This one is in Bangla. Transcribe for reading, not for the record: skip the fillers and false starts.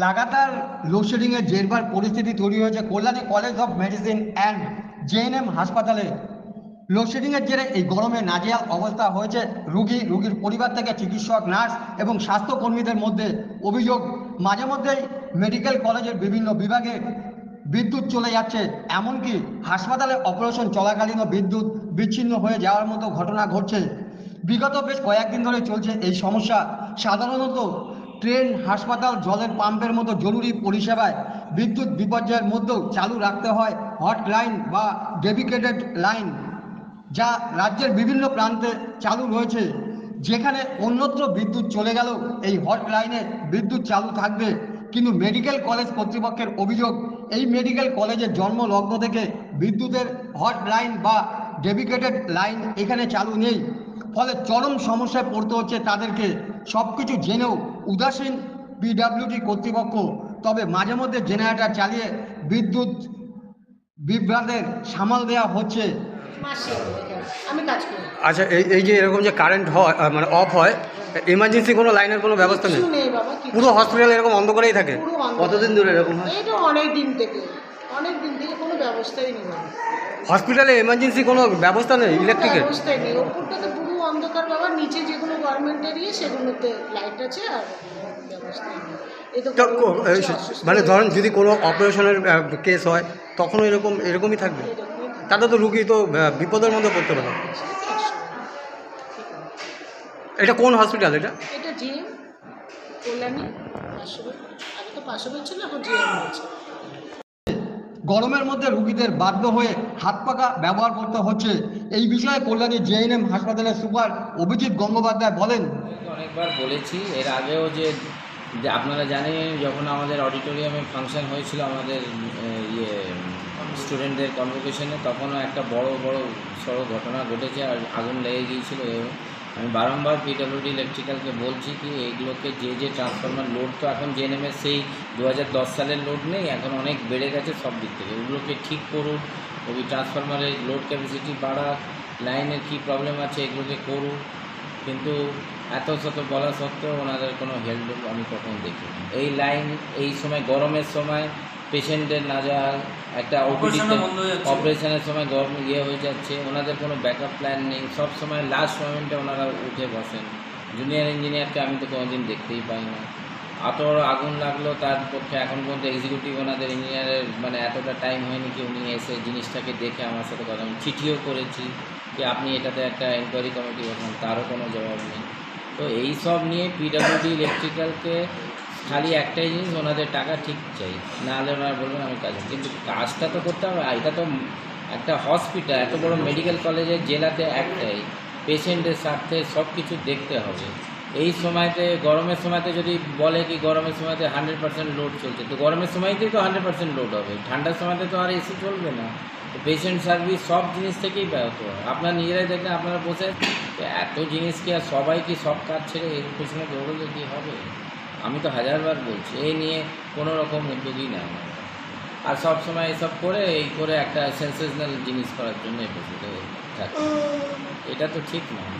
লাগাতার লোডশেডিংয়ের জেরবার পরিস্থিতি তৈরি হয়েছে Kalyani college of medicine and GNM হাসপাতালে। লোডশেডিংয়ের জেরে এই গরমে নাজেহাল অবস্থা হয়েছে রুগীর পরিবার থেকে চিকিৎসক, নার্স এবং স্বাস্থ্যকর্মীদের মধ্যে। অভিযোগ, মাঝে মধ্যেই মেডিকেল কলেজের বিভিন্ন বিভাগে বিদ্যুৎ চলে যাচ্ছে, এমনকি হাসপাতালে অপারেশন চলাকালীনও বিদ্যুৎ বিচ্ছিন্ন হয়ে যাওয়ার মতো ঘটনা ঘটছে। বিগত বেশ কয়েকদিন ধরে চলছে এই সমস্যা। সাধারণত ট্রেন, হাসপাতাল, জলের পাম্পের মতো জরুরি পরিষেবায় বিদ্যুৎ বিপর্যয়ের মধ্যেও চালু রাখতে হয় হটলাইন বা ডেডিকেটেড লাইন, যা রাজ্যের বিভিন্ন প্রান্তে চালু রয়েছে। যেখানে অন্যত্র বিদ্যুৎ চলে গেলেও এই হটলাইনে বিদ্যুৎ চালু থাকবে। কিন্তু মেডিকেল কলেজ কর্তৃপক্ষের অভিযোগ, এই মেডিকেল কলেজের জন্মলগ্ন থেকে বিদ্যুতের হটলাইন বা ডেডিকেটেড লাইন এখানে চালু নেই। ফলে চরম সমস্যায় পড়তে হচ্ছে তাদেরকে। সব কিছু জেনেও উদাসীন পিডাব্লিউডি কর্তৃপক্ষ। তবে মাঝে মধ্যে জেনারেটর চালিয়ে বিদ্যুৎ বিভ্রাটের সামাল দেওয়া হচ্ছে। মাসে আমি কাজ করি। আচ্ছা, এই যে এরকম যে কারেন্ট হয় মানে অফ হয়, এমার্জেন্সি কোনো লাইনের কোনো ব্যবস্থা নেই? কিছু নেই বাবা, কিছু পুরো হসপিটাল এরকম অন্ধকারেই থাকে? পুরো অন্ধকার। কতদিন ধরে এরকম হয়? এই তো অনেক দিন থেকে কোনো ব্যবস্থাই নেই বাবা। হসপিটালে এমার্জেন্সি কোনো ব্যবস্থা নেই কোনো ইলেকট্রিকের? ব্যবস্থাই নেই। ওপরটাতে পুরো অন্ধকার বাবা, নিচে যেগুলো গভর্নমেন্ট এরিয়া সেগুলোতে লাইট আছে আর ব্যবস্থা নেই। এই তো মানে ধরেন যদি কোনো অপারেশনের কেস হয় তখনও এরকমই থাকবে? তাতে তো রুগী তো বিপদের মধ্যে পড়তে পারে। এটা কোন হসপিটাল? এটা জিএম কল্যাণী পাশবে। আগে তো পাশবে ছিল, এখন জিএম হয়েছে। গরমের মধ্যে রুগীদের বাধ্য হয়ে হাত পাখা ব্যবহার করতে হচ্ছে। এই বিষয়ে কল্যাণী জেএনএম হাসপাতালের সুপার অভিজিৎ গঙ্গোপাধ্যায় বলেন, অনেকবার বলেছি এর আগেও যে আপনারা জানেন যখন আমাদের অডিটোরিয়ামে ফাংশন হয়েছিল আমাদের স্টুডেন্টদের কনভোকেশনে, তখনও একটা বড় সড়ো ঘটনা ঘটেছে আর আগুন লেগে গিয়েছিল। আমি বারংবার পিডব্লিউডি ইলেকট্রিক্যালকে বলছি কি এইগুলোকে যে ট্রান্সফরমার লোড তো এখন জেএনএমের সেই 2010 সালের লোড নেই, এখন অনেক বেড়ে গেছে সব দিক থেকে। ওগুলোকে ঠিক করুন, ওই ট্রান্সফরমারের লোড ক্যাপাসিটি বাড়াক, লাইনের কী প্রবলেম আছে এগুলোকে করুন। কিন্তু এত শত বলা সত্ত্বেও ওনাদের কোনো হেল্প আমি কখন দেখিনি। এই লাইন এই সময় গরমের সময় পেশেন্টের নাজাল, একটা অপারেশনের সময় গরম হয়ে যাচ্ছে, ওনাদের কোনো ব্যাকআপ প্ল্যান নেই। সব সময় লাস্ট মোমেন্টে ওনারা উঠে বসেন। জুনিয়র ইঞ্জিনিয়ারকে আমি তো কোনোদিন দেখতেই পাই না। এত বড় আগুন লাগলো, তার পক্ষে এখন পর্যন্ত এক্সিকিউটিভ ওনাদের ইঞ্জিনিয়ারের মানে এতটা টাইম হয়নি কি উনি এসে জিনিসটাকে দেখে আমার সাথে কথা। আমি চিঠিও করেছি কি আপনি এটাতে একটা এনকোয়ারি কমিটি গঠন, তারও কোনো জবাব নেই। তো এই সব নিয়ে পিডব্লিউডি ইলেকট্রিক্যালকে খালি একটাই জিনিস, ওনাদের টাকা ঠিক চাই, নাহলে ওনারা বলবেন আমি কাজ, কিন্তু কাজটা তো করতে হবে। এটা তো একটা হসপিটাল, এত বড় মেডিকেল কলেজের জেলাতে একটাই, পেশেন্টের স্বার্থে সব কিছু দেখতে হবে। এই সময়তে গরমের সময়তে যদি বলে কি গরমের সময়তে 100% লোড চলছে, তো গরমের সময়তেই তো 100% লোড হবে, ঠান্ডার সময়তে তো আর এসি চলবে না। তো পেশেন্ট সার্ভিস সব জিনিস থেকেই ব্যাহত হয়। আপনারা নিজেরাই দেখলেন, আপনারা বসে এত জিনিস কি আর সবাই কি সব কাজ ছেড়ে এর পেছনে দৌড়লে কি হবে? আমি তো হাজারবার বলছি এই নিয়ে কোনো রকম উদ্যোগই নেয় না, আর সব সময় এসব করে করে একটা সেন্সেশনাল জিনিস করার জন্য বসে থাকে। এটা তো ঠিক নয়।